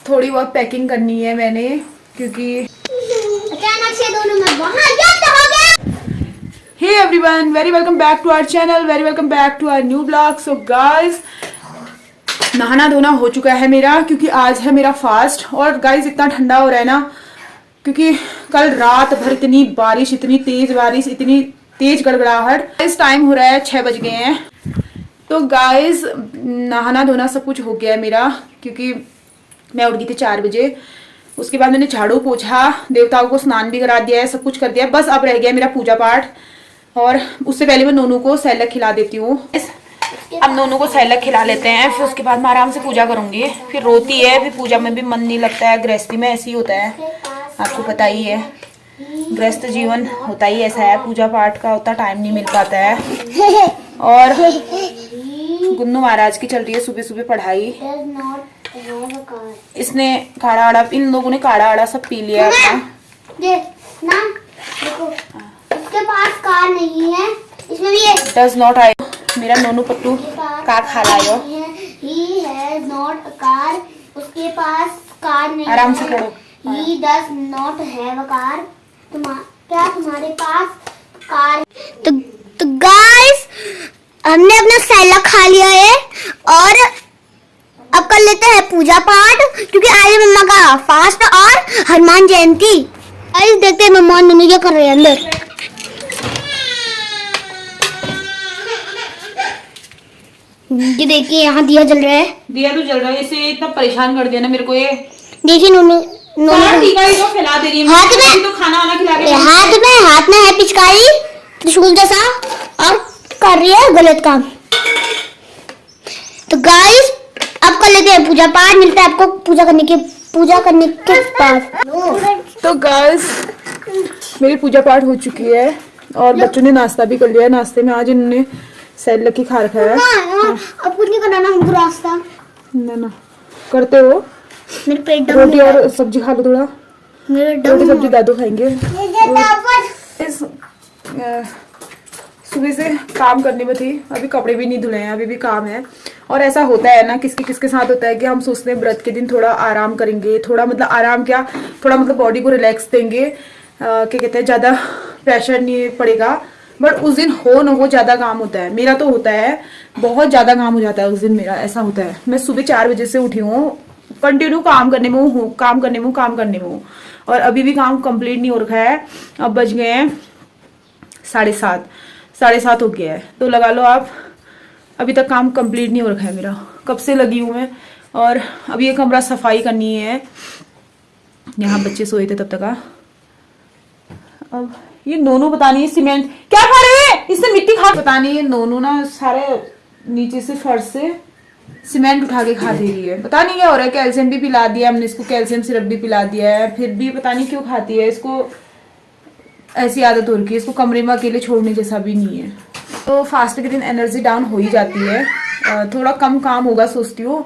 थोड़ी बहुत पैकिंग करनी है मैंने, क्योंकि अचानक से दोनों में वहां जस्ट हो गया। Hey everyone, very welcome back to our channel, very welcome back to our new blog. So guys, नहाना धोना हो चुका है मेरा, क्योंकि आज है मेरा फास्ट। और गाइस इतना ठंडा हो रहा है ना, क्योंकि कल रात भर इतनी बारिश, इतनी तेज बारिश, इतनी तेज गड़गड़ाहट। इस टाइम हो रहा है 6 बज गए हैं। तो गाइस नहाना धोना सब कुछ हो गया है मेरा, क्योंकि मैं उठ गई थी 4 बजे। उसके बाद मैंने झाड़ू पोछा, देवताओं को स्नान भी करा दिया है, सब कुछ कर दिया है। बस अब रह गया मेरा पूजा पाठ। और उससे पहले मैं नोनू को सैलक खिला देती हूँ। अब नोनू को सैलक खिला लेते हैं, फिर उसके बाद मैं आराम से पूजा करूंगी। फिर रोती है, फिर पूजा में भी मन नहीं लगता है। गृहस्थी में ऐसे ही होता है, आपको पता ही है। गृहस्थ जीवन होता ही ऐसा है, पूजा पाठ का उतना टाइम नहीं मिल पाता है। और गुन्नू महाराज की चल रही है सुबह सुबह पढ़ाई। इसने काढ़ा आड़ा, इन लोगों ने काढ़ा आड़ा सब पी लिया अपना। ये ना देखो, इसके पास कार नहीं है, इसमें भी है। डज नॉट आए मेरा नोनू पट्टू का खा लायो। He has not a car, उसके पास कार नहीं है। आराम से पढ़ो। He does not have a car. क्या तुम्हारे पास कार? तो गाइस, हमने अपना सैलक खा लिया है और अब कर लेते हैं पूजा पाठ, क्योंकि आज है मम्मा का फास्ट और हनुमान जयंती। गाइस देखते हैं मम्मा और नन्नू क्या कर रहे हैं अंदर। ये देखिए यहाँ दिया जल रहा है। दिया तो जल रहा है, इसे इतना परेशान कर दिया ना मेरे को ये। देखिए नोनू तो फैला दे रही है हाथ में, तो खाना वाना खिला के हाथ में है पिचकारी त्रिशूल जैसा, और कर रही है गलत काम। तो गाइस अब कर लेते हैं पूजा पाठ। मिलता है आपको पूजा करने के बाद। तो गाइस मेरी पूजा पाठ हो चुकी है और बच्चों ने नाश्ता भी कर लिया है। नाश्ते में आज इन्होंने सैलक की खा रखा है। अब कुछ नहीं करना ना हमको रास्ता ना करते हो। मेरे पेट रोटी और सब्जी खा लो थोड़ा। रोटी सब्जी दादू खाएंगे। इस सुबह से काम करने में थी, अभी कपड़े भी नहीं धुले हैं, अभी भी काम है। और ऐसा होता है ना, किसके साथ होता है कि हम सोचते हैं व्रत के दिन थोड़ा आराम करेंगे, थोड़ा मतलब आराम क्या, थोड़ा मतलब बॉडी को रिलैक्स देंगे, क्या कहते हैं, ज़्यादा प्रेशर नहीं पड़ेगा। बट उस दिन हो न हो ज़्यादा काम होता है। मेरा तो होता है, बहुत ज़्यादा काम हो जाता है उस दिन मेरा। ऐसा होता है, मैं सुबह 4 बजे से उठी हूँ, कंटिन्यू काम करने में हूँ। और अभी भी काम कंप्लीट नहीं हो रखा है। अब बज गए हैं 7:30 हो गया है। तो लगा लो आप, अभी तक काम कंप्लीट नहीं हो रखा है मेरा। कब से लगी हूँ मैं। और अभी ये कमरा सफाई करनी है, यहाँ बच्चे सोए थे तब तक। अब ये नोनू पता नहीं सीमेंट क्या खा रहे हैं, इससे मिट्टी खा, पता नहीं ये नोनू ना सारे नीचे से फर्श से सीमेंट उठा के खा दे रही है। पता नहीं क्या हो रहा है। कैल्शियम भी पिला दिया हमने इसको, कैल्शियम सिरप भी पिला दिया है, फिर भी पता नहीं क्यों खाती है। इसको ऐसी आदत हो रखी है, इसको कमरे में अकेले छोड़ने जैसा भी नहीं है। तो फास्ट के दिन एनर्जी डाउन हो ही जाती है। थोड़ा कम काम होगा सोचती हूँ,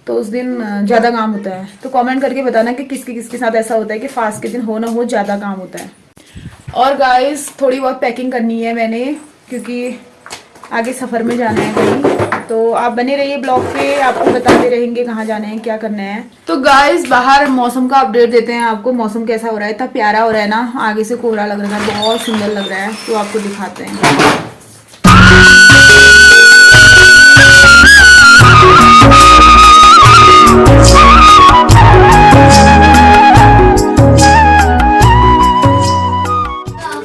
तो उस दिन ज़्यादा काम होता है। तो कमेंट करके बताना कि किसके साथ ऐसा होता है कि फास्ट के दिन हो ना हो ज़्यादा काम होता है। और गाइस थोड़ी बहुत पैकिंग करनी है मैंने, क्योंकि आगे सफ़र में जाना है कहीं। तो आप बने रहिए ब्लॉग पे, आपको बताते रहेंगे कहाँ जाना है, क्या करना है। तो गाइस बाहर मौसम का अपडेट देते हैं आपको। मौसम कैसा हो रहा है, इतना प्यारा हो रहा है ना, आगे से कोहरा लग रहा है, बहुत सुंदर लग रहा है। तो आपको दिखाते हैं।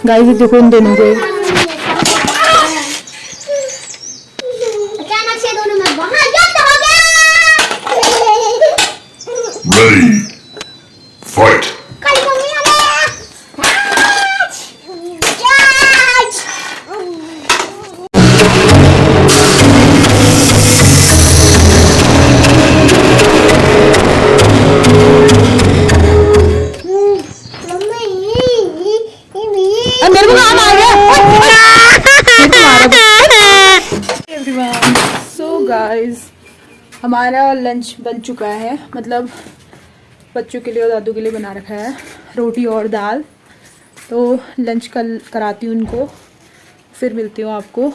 गाइस देखो इन दोनों को, अचानक से दोनों में वहां जस्ट हो गया। Ready. Fight. कल मम्मी मेरे को काम आ गया। सो गाइस हमारा लंच बन चुका है, मतलब बच्चों के लिए और दादू के लिए बना रखा है रोटी और दाल। तो लंच कल कराती हूँ उनको, फिर मिलती हूँ आपको।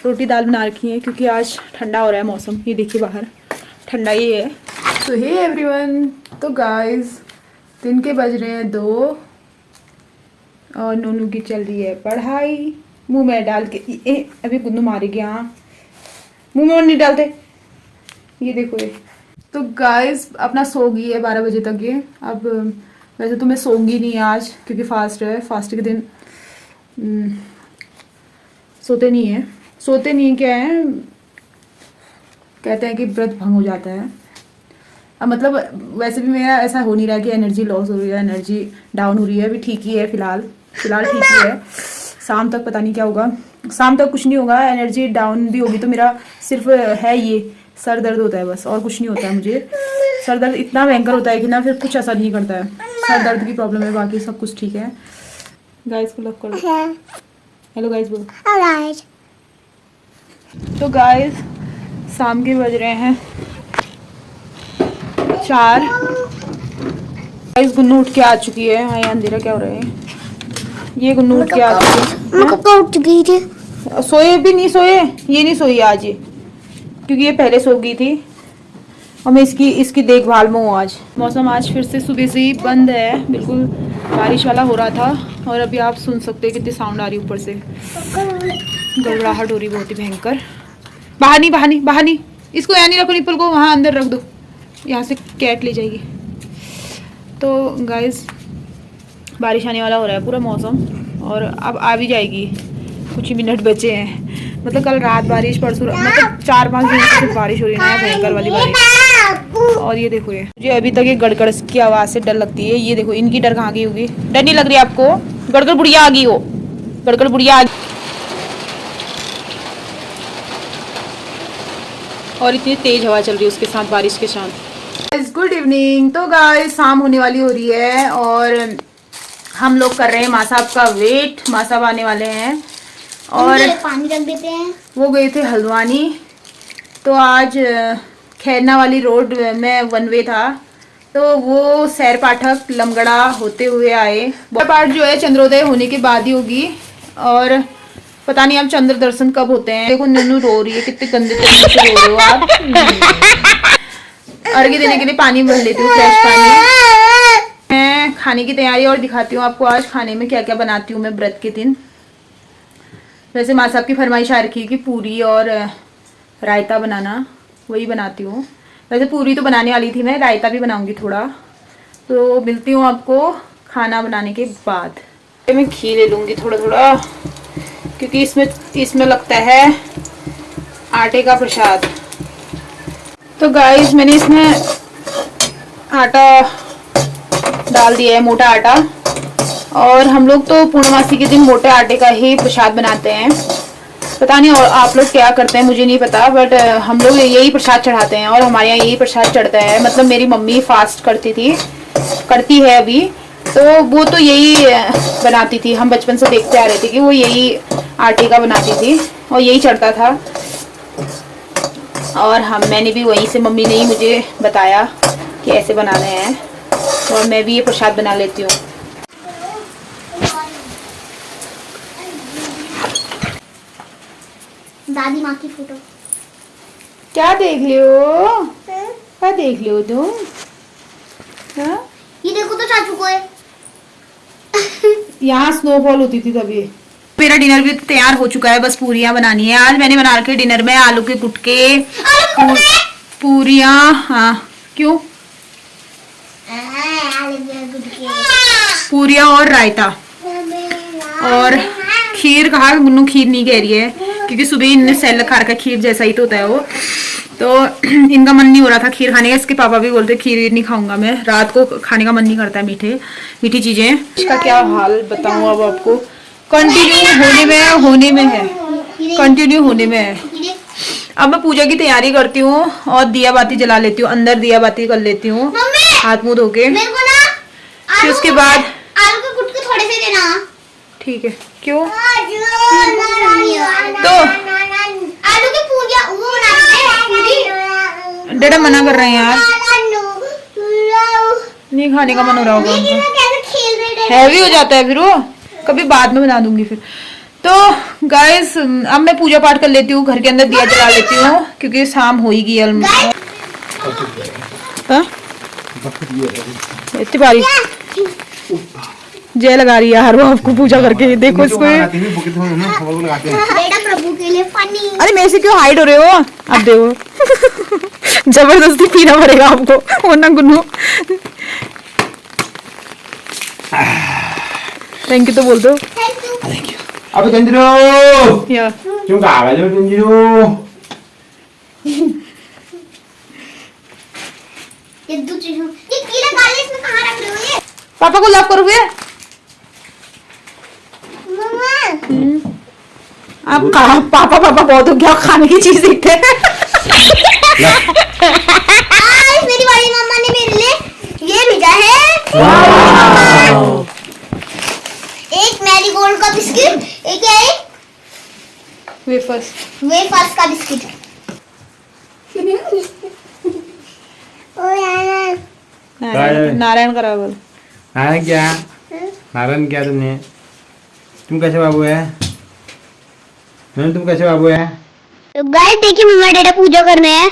रोटी दाल बना रखी है क्योंकि आज ठंडा हो रहा है मौसम। ये देखिए बाहर ठंडा ही है, सो हे एवरीवन, तो गाइस दिन के बज रहे हैं 2 और नूनू की चल रही है पढ़ाई। मुंह में डाल के अभी गुन्नू मारेगी। हाँ, मुंह में नहीं डालते। ये देखो ये। तो गाइस अपना सो गई है 12 बजे तक ये। अब वैसे तो मैं सोऊंगी नहीं आज क्योंकि फास्ट है। फास्ट के दिन सोते नहीं क्या है, कहते हैं कि व्रत भंग हो जाता है। अब मतलब वैसे भी मेरा ऐसा हो नहीं रहा कि एनर्जी लॉस हो रही है, एनर्जी डाउन हो रही है। अभी ठीक ही है, फिलहाल ठीक ही है। शाम तक पता नहीं क्या होगा। शाम तक कुछ नहीं होगा, एनर्जी डाउन भी होगी तो मेरा सिर्फ है ये सर दर्द होता है बस, और कुछ नहीं होता है मुझे। सर दर्द इतना भयंकर होता है कि ना फिर कुछ असर नहीं करता है। सर दर्द की प्रॉब्लम है, बाकी सब कुछ ठीक है। गाइस को लव करो। हेलो गाइस बोलो। Alright. तो गाइस शाम के बज रहे हैं 4। गाइस गुन्नू उठ के आ चुकी है। हाँ, ये अंधेरा क्या हो रहा है। ये गुन्नू उठ के आ चुकी है। मैं कब उठ गई थी? सोए भी नहीं सोए, ये नहीं सोई आज ये, क्योंकि ये पहले सो गई थी और मैं इसकी देखभाल में हूँ आज। मौसम आज फिर से सुबह से ही बंद है, बिल्कुल बारिश वाला हो रहा था। और अभी आप सुन सकते हैं कितनी साउंड आ रही ऊपर से, गड़गड़ाहट हो रही बहुत ही भयंकर। बाहर नहीं, इसको यहाँ नहीं रखो, निप्पल को वहाँ अंदर रख दो, यहाँ से कैट ले जाएगी। तो गाइस बारिश आने वाला हो रहा है पूरा मौसम, और अब आ भी जाएगी। कुछ ही मिनट बचे हैं। मतलब कल रात बारिश, परसों मतलब 4-5 दिन से बारिश हो रही है, भयंकर वाली बारिश। और ये देखो, ये मुझे अभी तक ये गड़गड़ की आवाज़ से डर लगती है। ये देखो इनकी डर कहाँ गई होगी। डर नहीं लग रही आपको? गड़गड़ बुढ़िया आ गई हो, गड़गड़ बुढ़िया आ गई। और इतनी तेज हवा चल रही है उसके साथ, बारिश के साथ। Good evening. तो गाइस शाम होने वाली हो रही है और हम लोग कर रहे हैं माँ साहब का वेट। माँ साहब आने वाले हैं और पानी रख देते हैं। वो गए थे हल्द्वानी। तो आज खैरना वाली रोड में 1 वे था, तो वो सैर पाठक लमगड़ा होते हुए आए। पाठ जो है चंद्रोदय होने के बाद ही होगी, और पता नहीं अब चंद्र दर्शन कब होते हैं। देखो नन्नू रो रही है, कितने गंदे तरीके से रो रहे हो आप। अर्घ्य देने के लिए पानी भर लेती हूँ, फ्रेश पानी। मैं खाने की तैयारी और दिखाती हूँ आपको आज खाने में क्या क्या बनाती हूँ मैं व्रत के दिन। वैसे माँ साहब की फरमाइश आ रखी है कि पूरी और रायता बनाना, वही बनाती हूँ। वैसे पूरी तो बनाने वाली थी मैं, रायता भी बनाऊंगी थोड़ा। तो मिलती हूँ आपको खाना बनाने के बाद। मैं घी ले लूँगी थोड़ा थोड़ा, क्योंकि इसमें लगता है आटे का प्रसाद। तो गाइस मैंने इसमें आटा डाल दिया है, मोटा आटा। और हम लोग तो पूर्णमासी के दिन मोटे आटे का ही प्रसाद बनाते हैं। पता नहीं और आप लोग क्या करते हैं, मुझे नहीं पता, बट हम लोग यही प्रसाद चढ़ाते हैं और हमारे यहाँ यही प्रसाद चढ़ता है। मतलब मेरी मम्मी फास्ट करती है अभी, तो वो तो यही बनाती थी। हम बचपन से देखते आ रहे थे कि वो यही आटे का बनाती थी और यही चढ़ता था। और मैंने भी वहीं से, मम्मी ने ही मुझे बताया कि ऐसे बनाने हैं, और मैं भी ये प्रसाद बना लेती हूँ। दादी माँ की फोटो। क्या देख लियो? क्या देख लियो तुम? हाँ? ये देखो तो चाचू को है। यहाँ स्नोफॉल होती थी तभी। मेरा डिनर भी तैयार हो चुका है, बस पूरियां बनानी है। आज मैंने बना रखे डिनर में आलू के गुटके, पूरियां। हाँ क्यों? पूरियां और रायता और खीर। कहा गुन्नू खीर नहीं कह रही है, क्योंकि सुबह इनने सेल खा रखा, खीर जैसा ही तो होता है वो। तो इनका मन नहीं हो रहा था खीर खाने का। इसके पापा भी बोलते खीर नहीं खाऊंगा मैं, रात को खाने का मन नहीं करता है मीठी चीजें। इसका क्या हाल बताऊं अब आपको। कंटिन्यू होने में है, कंटिन्यू होने में है। अब मैं पूजा की तैयारी करती हूँ और दिया बाती जला लेती हूँ, अंदर दिया बाती कर लेती हूँ हाथ मुंह धो के। फिर उसके बाद आलू के गुटके थोड़े से देना। ठीक है। क्यों? तो आलू की पूरियां वो बनाते। डैडा मना कर रहे हैं यार, नहीं खाने का मन हो रहा होगा उनका। हैवी हो जाता है फिर वो, कभी बाद में बना दूंगी फिर। तो गाइस अब मैं पूजा पाठ कर लेती हूँ, घर के अंदर दिया जला लेती हूँ, क्योंकि शाम हो ही गई। हाँ? इतनी बारी जय लगा रही है यार वो आपको पूजा करके। देखो इसको बेटा प्रभु के लिए फनी। अरे मेरे से क्यों हाइड हो रहे हो आप? देखो जबरदस्ती पीना पड़ेगा आपको वरना गुन्नू। थैंक यू तो बोल दो थैंक यू। अबे चंद्रू या क्यों कागज में चंद्रू ये दो चीजों ये कीड़ा काले इसमें कहाँ रख रहे हो ये? पापा को लव करोगे मम्मा आप? कहा पापा पापा बहुत हो गया खाने की चीज देखते हैं। आज मेरी बड़ी मम्मा ने मेरे लिए ये भेजा है। एक मैरीगोल्ड का बिस्किट, एक है वेफर्स वेफर्स का बिस्किट। ओ यार नारायण करा बोल। नारायण क्या? नारायण क्या तुमने? तुम कैसे बाबू है? मैम तुम कैसे बाबू है? तो गाइस देखिए मम्मा डैडा पूजा कर रहे हैं।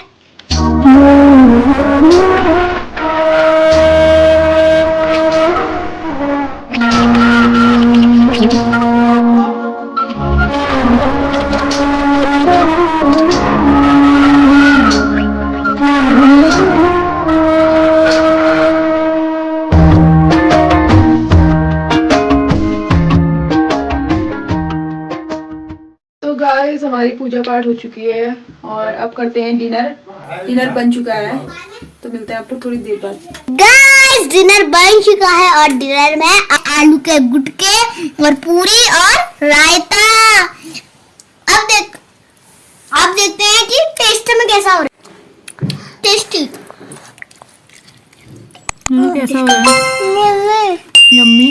तो गाइस हमारी पूजा पाठ हो चुकी है और अब करते हैं डिनर। डिनर बन चुका है तो मिलते हैं आपको थोड़ी देर बाद। गाइस डिनर बन चुका है और डिनर में आलू के गुटके और पूरी और रायता। अब देखते हैं कि टेस्ट में कैसा हो रहा है। टेस्टी कैसा हो रहा है? यम्मी।